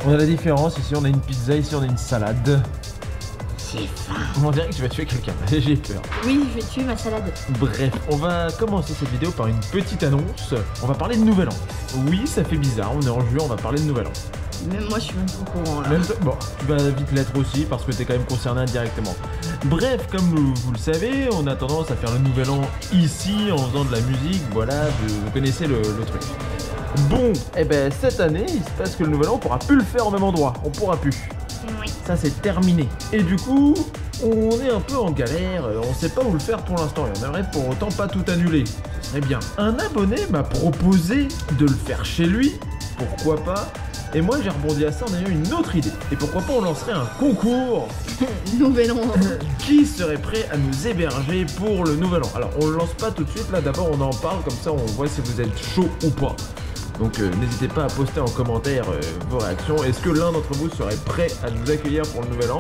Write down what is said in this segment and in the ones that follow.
On a la différence, ici on a une pizza, ici on a une salade. J'ai faim. On dirait que tu vas tuer quelqu'un, j'ai peur. Oui, je vais tuer ma salade. Bref, on va commencer cette vidéo par une petite annonce. On va parler de Nouvel An. Oui, ça fait bizarre, on est en juin, on va parler de Nouvel An. Même moi, je suis même pas au courant là. Bon, tu vas vite l'être aussi parce que t'es quand même concerné indirectement. Bref, comme vous le savez, on a tendance à faire le Nouvel An ici en faisant de la musique, voilà, vous connaissez le truc. Bon, et ben cette année, il se passe que le Nouvel An, on pourra plus le faire au même endroit, on pourra plus. Oui. Ça c'est terminé. Et du coup, on est un peu en galère, on sait pas où le faire pour l'instant et on aimerait pour autant pas tout annuler. Ce serait bien. Un abonné m'a proposé de le faire chez lui, pourquoi pas. Et moi j'ai rebondi à ça en ayant une autre idée. Et pourquoi pas on lancerait un concours Nouvel An. qui serait prêt à nous héberger pour le Nouvel An. Alors on le lance pas tout de suite, là d'abord on en parle, comme ça on voit si vous êtes chaud ou pas. Donc n'hésitez pas à poster en commentaire vos réactions. Est-ce que l'un d'entre vous serait prêt à nous accueillir pour le Nouvel An?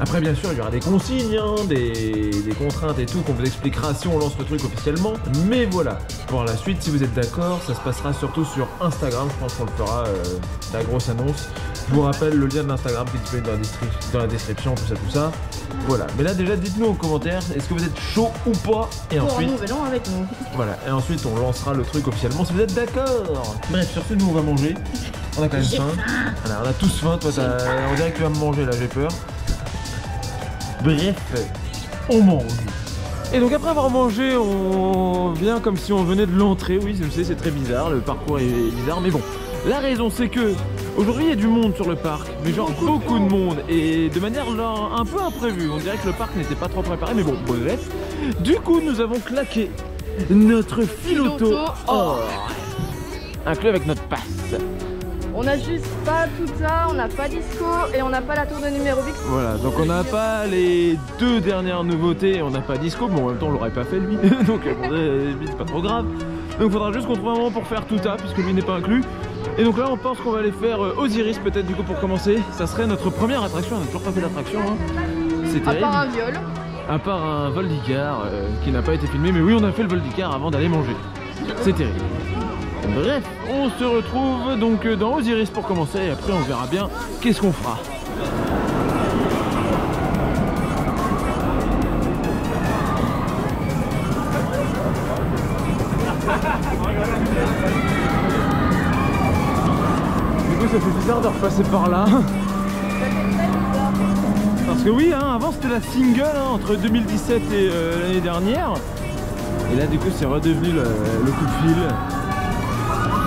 Après bien sûr il y aura des consignes, hein, des contraintes et tout qu'on vous expliquera si on lance le truc officiellement. Mais voilà, pour la suite si vous êtes d'accord, ça se passera surtout sur Instagram. Je pense qu'on le fera, la grosse annonce. Je vous rappelle le lien de l'Instagram qui est disponible dans la description, tout ça. Voilà, mais là déjà dites-nous en commentaire, est-ce que vous êtes chaud ou pas? Et Pour ensuite, un Nouvel An avec nous. voilà, et ensuite on lancera le truc officiellement si vous êtes d'accord. Bref, sur ce, nous on va manger. On a quand même faim. Voilà, on a tous faim, toi on dirait que tu vas me manger là, j'ai peur. Bref, on mange. Et donc après avoir mangé, on vient comme si on venait de l'entrée. Oui, je sais, c'est très bizarre, le parcours est bizarre, mais bon. La raison c'est que aujourd'hui il y a du monde sur le parc, mais genre beaucoup de monde et de manière un peu imprévue. On dirait que le parc n'était pas trop préparé, mais bon, bref. Du coup, nous avons claqué notre Filoto or, inclus avec notre passe. On a juste pas tout ça, on n'a pas disco et on n'a pas la tour de Numérobix. Voilà, donc on n'a pas les deux dernières nouveautés, on n'a pas disco, bon en même temps on l'aurait pas fait lui, donc bon, c'est pas trop grave. Donc il faudra juste qu'on trouve un moment pour faire tout ça, puisque lui n'est pas inclus. Et donc là on pense qu'on va aller faire Osiris peut-être du coup pour commencer. Ça serait notre première attraction, on n'a toujours pas fait d'attraction, hein. C'est terrible. À part un viol. À part un vol d'Icar qui n'a pas été filmé, mais oui on a fait le vol d'Icar avant d'aller manger. C'est terrible. Bref, on se retrouve donc dans Osiris pour commencer et après on verra bien qu'est-ce qu'on fera. Du coup ça fait bizarre de repasser par là. Parce que oui, hein, avant c'était la single hein, entre 2017 et l'année dernière. Et là du coup c'est redevenu le coup de fil.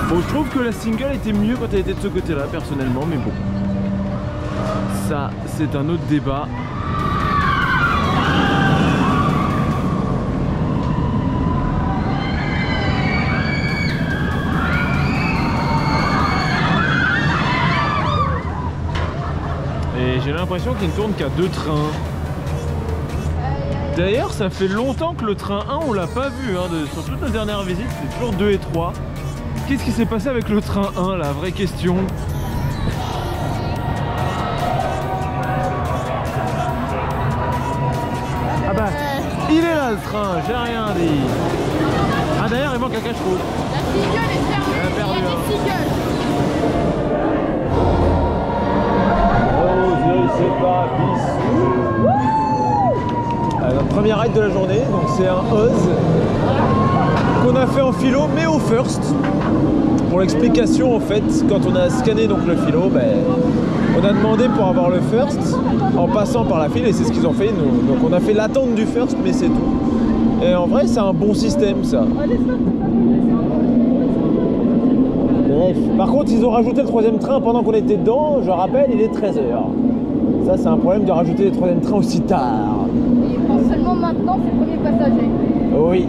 Bon, je trouve que la single était mieux quand elle était de ce côté-là, personnellement, mais bon. Ça, c'est un autre débat. Et j'ai l'impression qu'il ne tourne qu'à 2 trains. D'ailleurs, ça fait longtemps que le train 1, on l'a pas vu, hein, sur toute nos dernières visites, c'est toujours 2 et 3. Qu'est-ce qui s'est passé avec le train 1, la vraie question? Ah bah, il est là le train, j'ai rien dit. Ah d'ailleurs, il manque un cache-route. La single est fermée, il y a des singles. Notre première ride de la journée, donc c'est un Oz qu'on a fait en philo mais au first. Pour l'explication en fait, quand on a scanné donc le philo, on a demandé pour avoir le first en passant par la file et c'est ce qu'ils ont fait nous. Donc on a fait l'attente du first mais c'est tout. Et en vrai c'est un bon système ça. Bref. Par contre ils ont rajouté le 3e train pendant qu'on était dedans, je rappelle il est 13 h. Ça c'est un problème de rajouter le 3e train aussi tard. Et il prend seulement maintenant ses premiers passagers. Oui.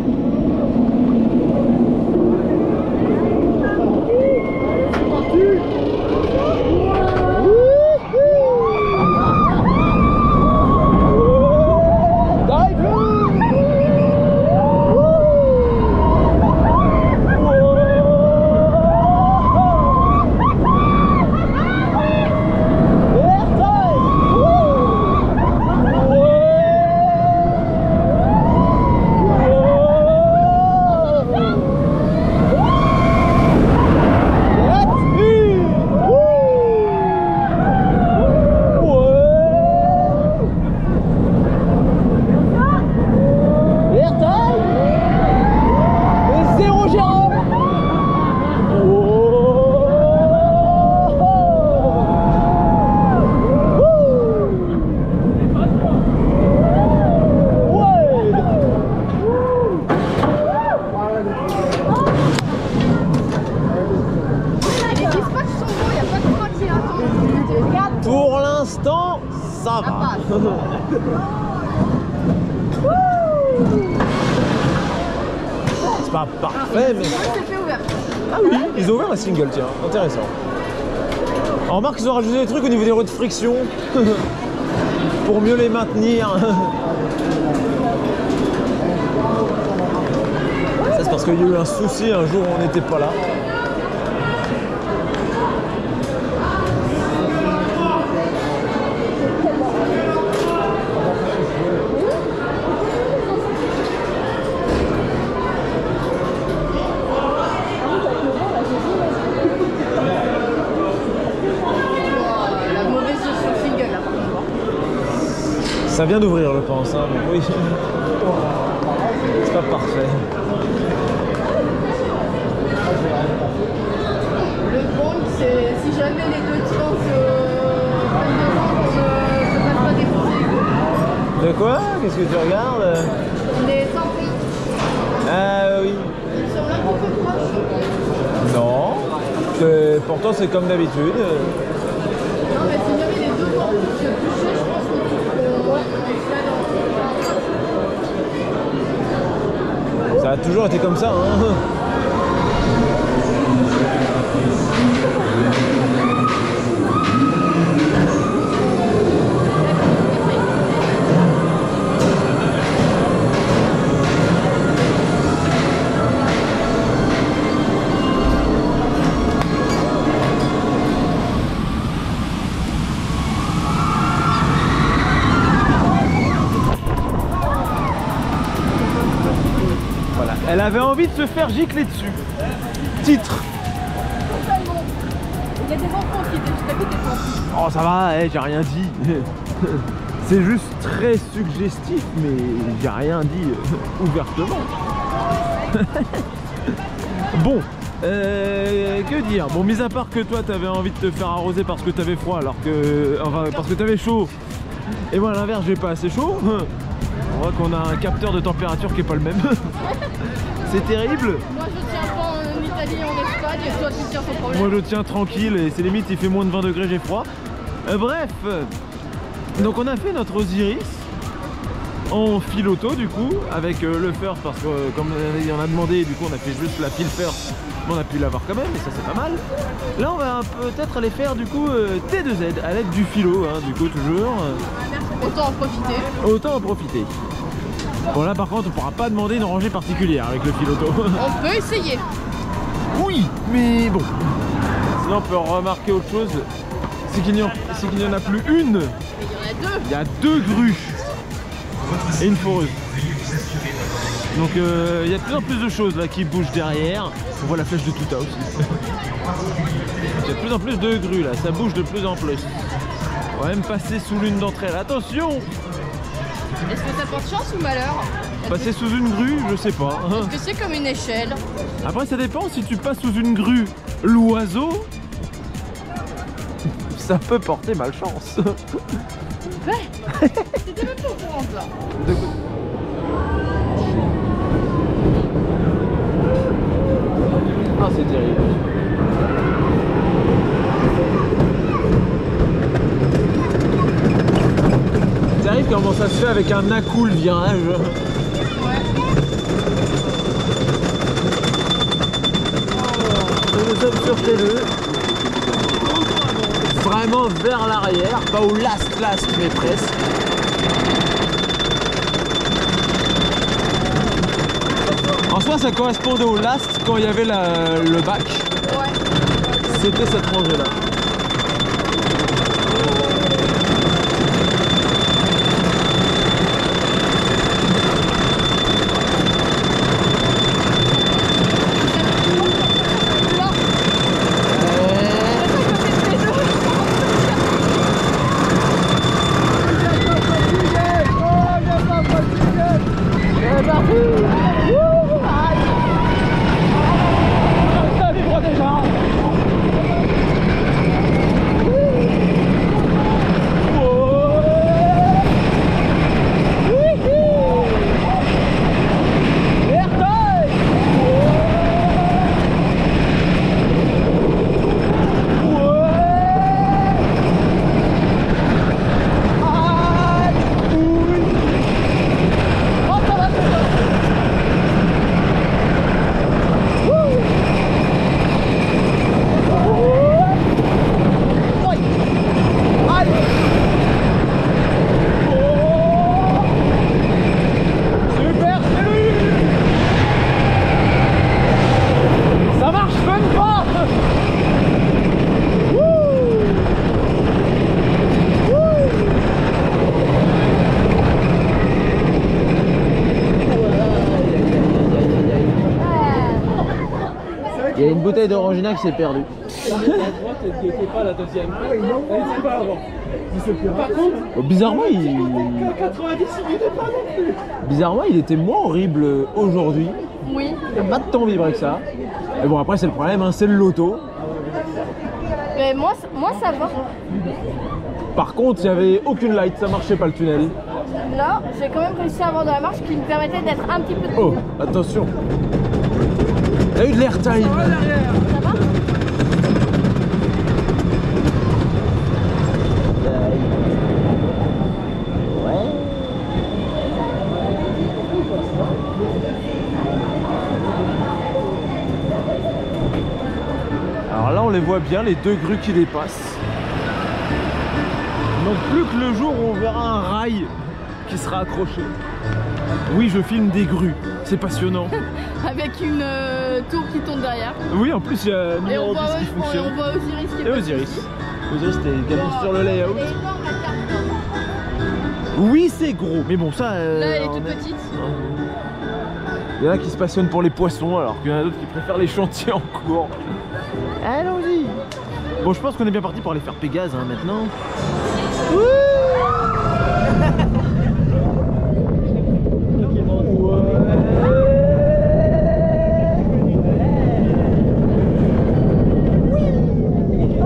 ça va. C'est pas parfait, mais... Ah oui, ils ont ouvert la single, tiens, intéressant. Alors, remarque, ils ont rajouté des trucs au niveau des roues de friction pour mieux les maintenir. Ça, c'est parce qu'il y a eu un souci un jour où on n'était pas là. Ça vient d'ouvrir, je pense, hein, donc oui. C'est pas parfait. Le bon, c'est si jamais les deux tiens se passe pas défoncer. De quoi? Qu'est-ce que tu regardes? Les tampons. Ah oui. Ils sont là un peu proches. Non. Pourtant c'est comme d'habitude. Non mais si jamais les deux tampons se touchaient, je pense que Ça a toujours été comme ça, hein. Elle avait envie de se faire gicler dessus. Titre. il y a des enfants qui étaient juste à côté de toi. Oh ça va, j'ai rien dit. C'est juste très suggestif, mais j'ai rien dit ouvertement. Bon, que dire? Bon, mis à part que toi t'avais envie de te faire arroser parce que t'avais froid, alors que... Enfin, parce que t'avais chaud. Et moi à l'inverse, j'ai pas assez chaud. On voit qu'on a un capteur de température qui est pas le même. C'est terrible. Moi je tiens pas en Italie et en Espagne et toi tu tiens sans problème. Moi je tiens tranquille et c'est limite il fait moins de 20 degrés, j'ai froid. Bref, donc on a fait notre Osiris en fil auto du coup avec le first parce que comme il en a demandé, du coup on a fait juste la file first, mais on a pu l'avoir quand même et ça c'est pas mal. Là on va peut-être aller faire du coup T2Z à l'aide du filo, hein, du coup toujours. Autant en profiter. Autant en profiter. Bon là par contre on pourra pas demander une rangée particulière avec le fil auto. On peut essayer. Oui, mais bon. Sinon on peut remarquer autre chose, c'est qu'il n'y en a plus une. Mais il y en a deux. Il y a deux grues et une foreuse. Donc il y a de plus en plus de choses là qui bougent derrière. On voit la flèche de Tuta aussi. Il y a de plus en plus de grues là, ça bouge de plus en plus. On va même passer sous l'une d'entre elles. Attention! Est-ce que ça porte chance ou malheur? Passer sous une grue, je sais pas. Est-ce que c'est comme une échelle? Après ça dépend, si tu passes sous une grue l'oiseau, ça peut porter malchance. Ouais. C'était même pas au courant ça. Ah c'est terrible. C'est terrible comment ça se fait avec un à-coup le virage. Nous sommes sur T2. Vraiment vers l'arrière, pas au last mais presque. En soi ça correspondait au last quand il y avait le bac. Ouais. C'était cette rangée là. bouteille d'Orangina qui s'est perdue. La droite, elle n'était pas la deuxième. Elle n'était pas avant. Par contre, Bizarrement, 90, il n'était pas non plus. Bizarrement, il était moins horrible aujourd'hui. Oui. Il n'a pas tant vibré que ça. Mais bon, après, c'est le problème, hein, c'est le loto. Mais moi ça va. Par contre, il n'y avait aucune light, ça marchait pas le tunnel. Là, j'ai quand même réussi à avoir de la marche qui me permettait d'être un petit peu... Oh, attention. T'as eu de l'airtime. Ça va? Alors là, on les voit bien, les deux grues qui dépassent. Donc plus que le jour où on verra un rail qui sera accroché. Oui, je filme des grues, c'est passionnant. Avec une tour qui tourne derrière. Oui, en plus il y a un Et on numéro voit, 10 qui fonctionne. on voit Osiris qui est Et Osiris. Osiris, c'était également sur le layout. Et énorme la carte. Oui, c'est gros, mais bon, ça. Là, elle est on toute est- petite. Il y en a qui se passionnent pour les poissons, alors qu'il y en a d'autres qui préfèrent les chantiers en cours. Allons-y. Bon, je pense qu'on est bien parti pour aller faire Pégase hein, maintenant.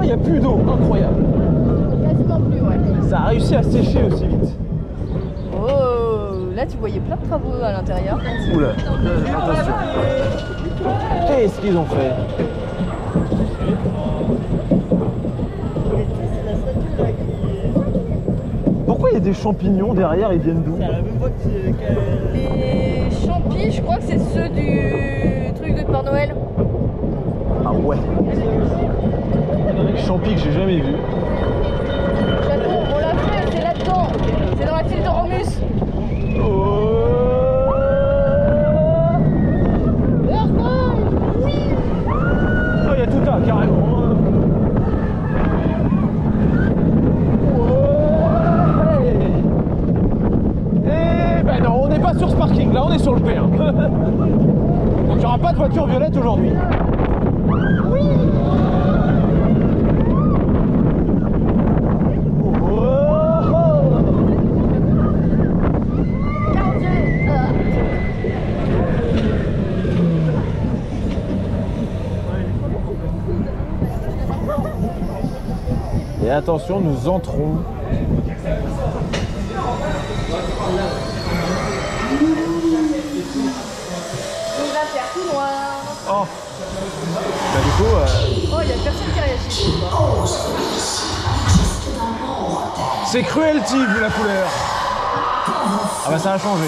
Il n'y a plus d'eau, incroyable. Quasiment plus, ouais. Ça a réussi à sécher aussi vite. Oh, là tu voyais plein de travaux à l'intérieur. Oula, attention. Qu'est-ce qu'ils ont fait? Pourquoi il y a des champignons derrière? Ils viennent d'où? Les champis, je crois que c'est ceux du truc de Père Noël. Ah ouais. Les champis que j'ai jamais vu. Château, on l'a fait, c'est là-dedans. C'est dans la file de Romus. Oh, il y a tout un carrément. Et ben non, on n'est pas sur ce parking là, on est sur le P1. Donc il n'y aura pas de voiture violette aujourd'hui. Et attention, nous entrons. Il va faire tout noir. Oh. Bah du coup, Oh, il y a personne qui réagit. c'est Cruelty vu la couleur. Ah bah ça a changé.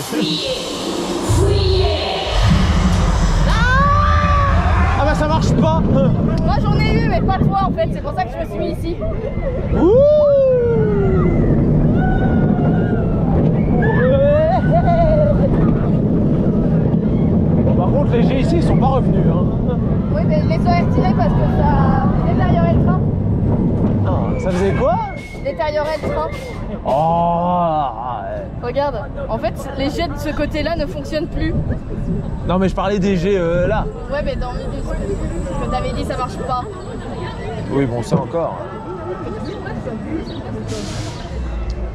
Ah bah ça marche pas. Moi j'en ai eu, mais pas toi en fait. C'est pour ça que je me suis mis ici. Ouh. Bon, par contre les G ici ils sont pas revenus hein. Oui, mais les ont retirés parce que ça détériorait le train. Ah, ça faisait quoi? Détériorait le train. Oh. Regarde, en fait, les jets de ce côté-là ne fonctionnent plus. Non mais je parlais des G là. Ouais, mais dans le milieu, ce que t'avais dit, ça marche pas. Oui bon ça encore.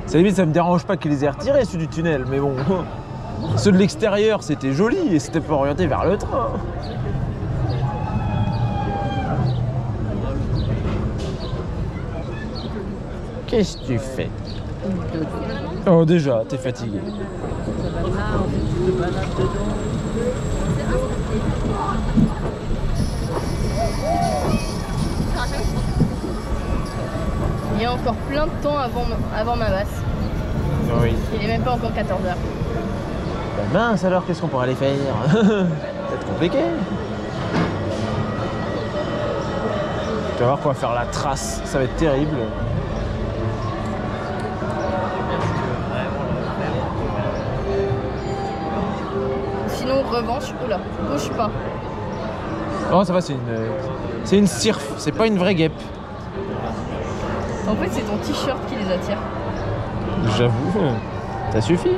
Ça limite ça me dérange pas qu'ils les aient retirés ceux du tunnel, mais bon. Ceux de l'extérieur c'était joli et c'était pas orienté vers le train. Qu'est-ce que tu fais? Oh déjà, t'es fatigué. Il y a encore plein de temps avant ma basse. Oui. Il est même pas encore 14h. Bah mince alors, qu'est-ce qu'on pourrait aller faire? Peut-être compliqué. Tu vas voir qu'on va faire la trace, ça va être terrible. Sinon, revanche, oula, bouge pas. Oh ça va, c'est une cirf, c'est pas une vraie guêpe. En fait, c'est ton t-shirt qui les attire. J'avoue, ça suffit.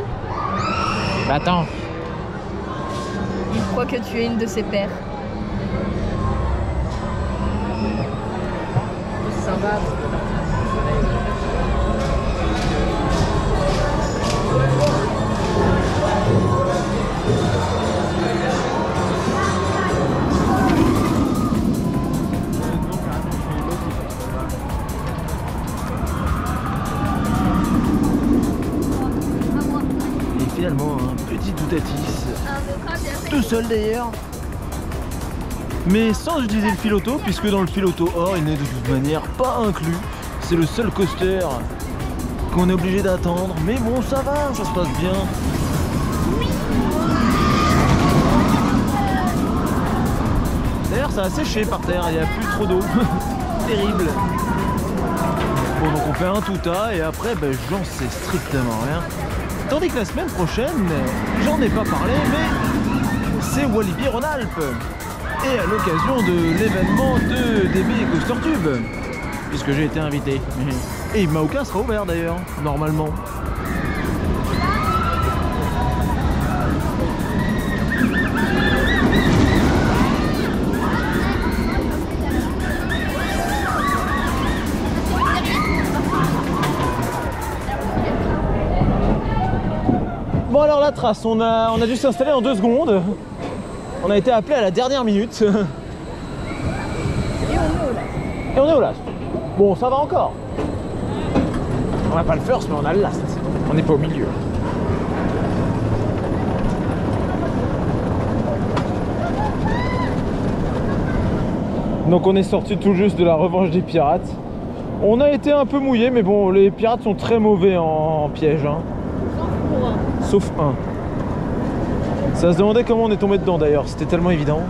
Mais attends. Il croit que tu es une de ses paires. ça va. Et finalement, un petit Toutatis, tout seul d'ailleurs, mais sans utiliser le fil auto, puisque dans le fil auto or, il n'est de toute manière pas inclus. C'est le seul coaster qu'on est obligé d'attendre, mais bon, ça va, ça se passe bien. D'ailleurs, ça a séché par terre, il n'y a plus trop d'eau. Terrible. Bon, donc on fait un touta et après, ben, j'en sais strictement rien. Tandis que la semaine prochaine, j'en ai pas parlé, mais c'est Walibi Rhône-Alpes. Et à l'occasion de l'événement de DB Coaster Tube, puisque j'ai été invité. Et Maoka sera ouvert d'ailleurs, normalement. Bon alors la trace, on a dû s'installer en 2 secondes. On a été appelé à la dernière minute. Et on est au last. Bon, ça va encore. On n'a pas le first, mais on a le last. On n'est pas au milieu. Donc on est sorti tout juste de la revanche des pirates. On a été un peu mouillé, mais bon, les pirates sont très mauvais en piège. Hein. Sauf un. Ça se demandait comment on est tombé dedans d'ailleurs, c'était tellement évident.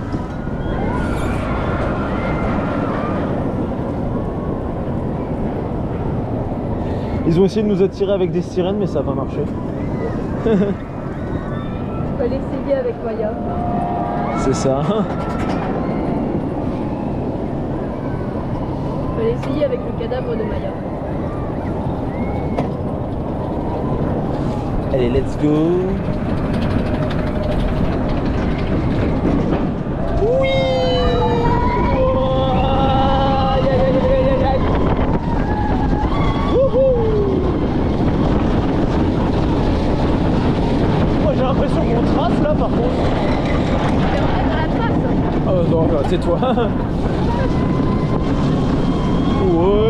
Ils ont essayé de nous attirer avec des sirènes, mais ça n'a pas marché. On peut l'essayer avec Maya. C'est ça. On peut l'essayer avec le cadavre de Maya. Allez, let's go. Oui. Moi j'ai l'impression qu'on trace là par contre. C'est vrai dans la trace. Oh non, c'est toi. Ouais.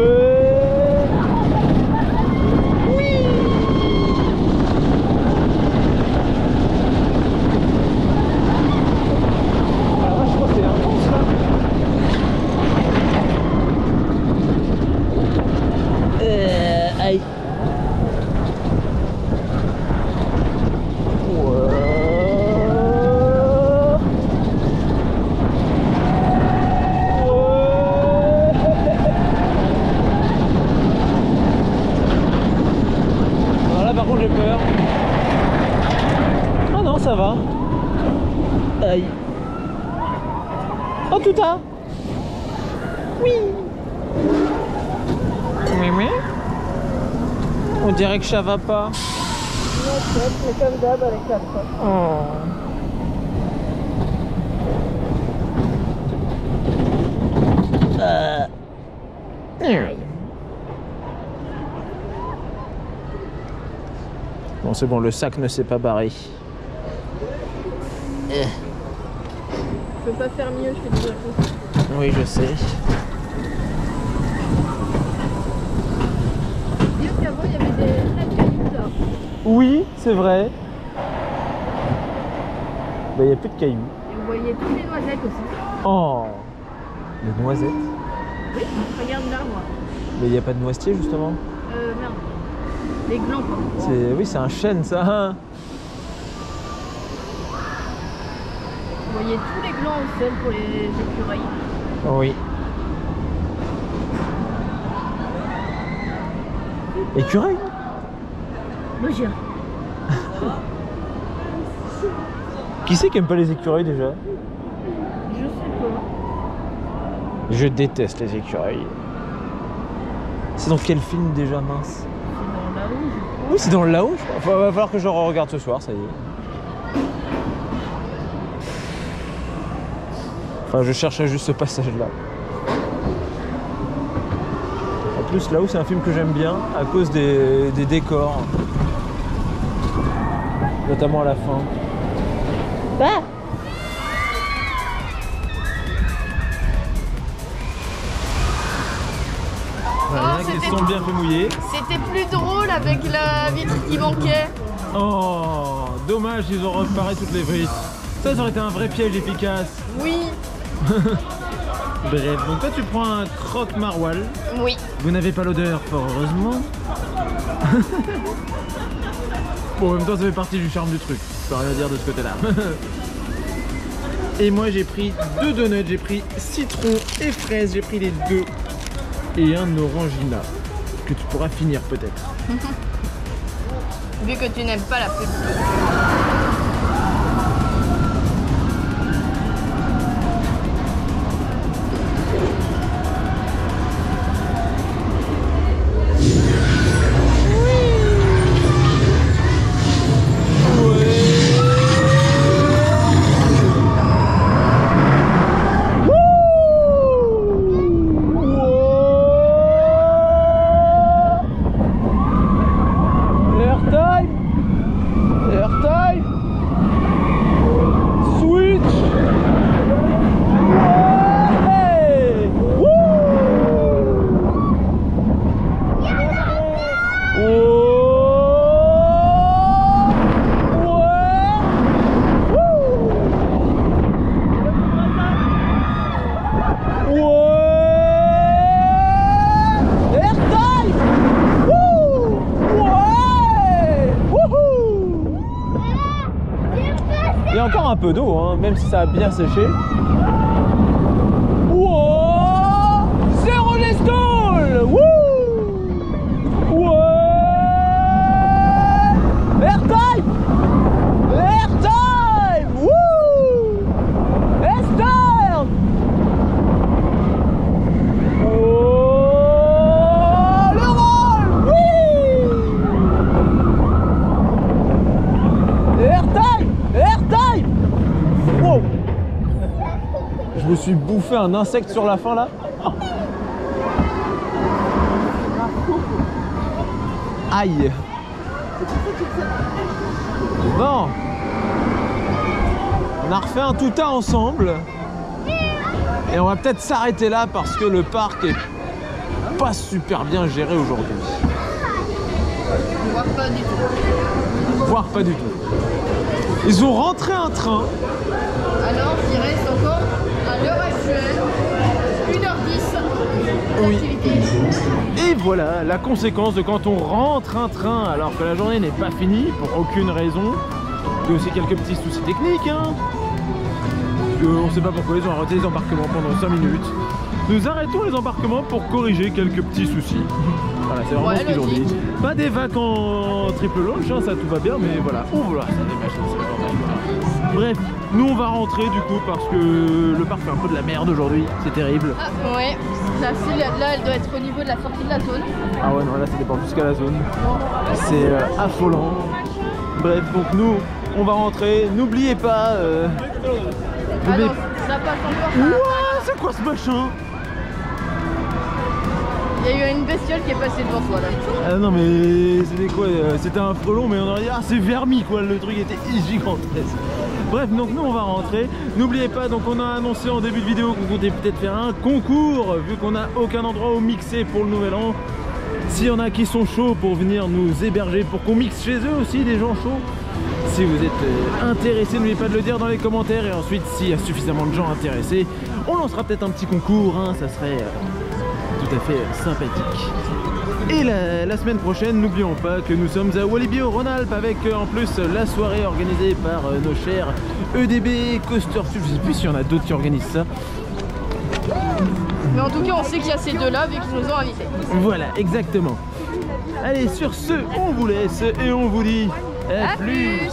Aïe. Alors là par contre j'ai peur. Oh non, ça va. Aïe. Oh tout à. Oui. On dirait que ça va pas. C'est comme d'hab avec la trace. Oh. Bon c'est bon, le sac ne s'est pas barré. Je peux pas faire mieux, je fais du coup. Oui je sais. Dire qu'avant il y avait des vrais cailloux là. Oui, c'est vrai. Bah, il n'y a plus de cailloux. Et vous voyez tous les noisettes aussi. Oh, les noisettes. Oui, regarde là moi. Mais il n'y a pas de noisetier justement. Merde. Les glands quoi. Oui, c'est un chêne ça. Vous voyez tous les glands au sol pour les écureuils. Oui. Écureuil. Bonjour. Qui c'est qui aime pas les écureuils déjà? Je sais pas. Je déteste les écureuils. C'est dans quel film déjà, mince? C'est dans là-haut, je crois. Oui, c'est dans là-haut. Va falloir que je regarde ce soir, ça y est. Enfin, je cherchais juste ce passage-là. plus là-haut, c'est un film que j'aime bien à cause des décors. Notamment à la fin. Ah Voilà, qui se sont bien fait mouiller. C'était plus drôle avec la vitre qui manquait. Oh, dommage, ils ont reparé toutes les briques. Ça aurait été un vrai piège efficace. Oui. Bref, donc toi tu prends un croque maroilles. Oui. Vous n'avez pas l'odeur, fort heureusement. Bon, en même temps, ça fait partie du charme du truc. Je peux rien dire de ce côté-là. Et moi, j'ai pris 2 donuts. J'ai pris citron et fraise. J'ai pris les 2. Et un orangina. Que tu pourras finir peut-être. Vu que tu n'aimes pas la pub. Il y a encore un peu d'eau, hein, même si ça a bien séché. Wow, zéro gestol. Ouais. Airtime. Airtime. Wouh. Esther. Oh, le rôle. Oui. Airtime. Airtime. Wow. Je me suis bouffé un insecte sur la fin là. Oh. Aïe. Bon. On a refait un tout tas ensemble. Et on va peut-être s'arrêter là parce que le parc est pas super bien géré aujourd'hui. Voire pas du tout. Voire pas du tout. Ils ont rentré un train. Alors, il reste encore, à l'heure actuelle, 1h10 d'activité. Et voilà la conséquence de quand on rentre un train alors que la journée n'est pas finie pour aucune raison. Il y a aussi quelques petits soucis techniques. Hein. On ne sait pas pourquoi ils ont arrêté les embarquements pendant 5 minutes. Nous arrêtons les embarquements pour corriger quelques petits soucis. Voilà, c'est vraiment ce qu'ils ont dit. Pas des vagues en triple launch, hein, ça tout va bien, mais voilà. Oh voilà, ça dégage, c'est vraiment. Bref, nous on va rentrer du coup parce que le parc fait un peu de la merde aujourd'hui, c'est terrible. Ah ouais, la file là elle doit être au niveau de la sortie de la zone. Ah ouais, non, là ça dépend jusqu'à la zone. C'est affolant. Bref, donc nous on va rentrer. N'oubliez pas. Ah non, ça passe encore. Ouah, c'est quoi ce machin? Il y a eu une bestiole qui est passée devant toi là. Ah non mais c'était quoi? C'était un frelon mais on aurait dit ah c'est vermi quoi, le truc était gigantesque. Bref, donc nous on va rentrer. N'oubliez pas, donc on a annoncé en début de vidéo qu'on comptait peut-être faire un concours vu qu'on n'a aucun endroit où mixer pour le nouvel an. S'il y en a qui sont chauds pour venir nous héberger, pour qu'on mixe chez eux aussi, des gens chauds. Si vous êtes intéressés, n'oubliez pas de le dire dans les commentaires. Et ensuite, s'il y a suffisamment de gens intéressés, on lancera peut-être un petit concours, hein, ça serait tout à fait sympathique. Et la semaine prochaine, n'oublions pas que nous sommes à Walibi au Rhône-Alpes avec en plus la soirée organisée par nos chers EDB, Coaster Stuff. Je sais plus s'il y en a d'autres qui organisent ça. Mais en tout cas, on sait qu'il y a ces deux-là vu qu'ils nous ont invités. Voilà, exactement. Allez, sur ce, on vous laisse et on vous dit à plus.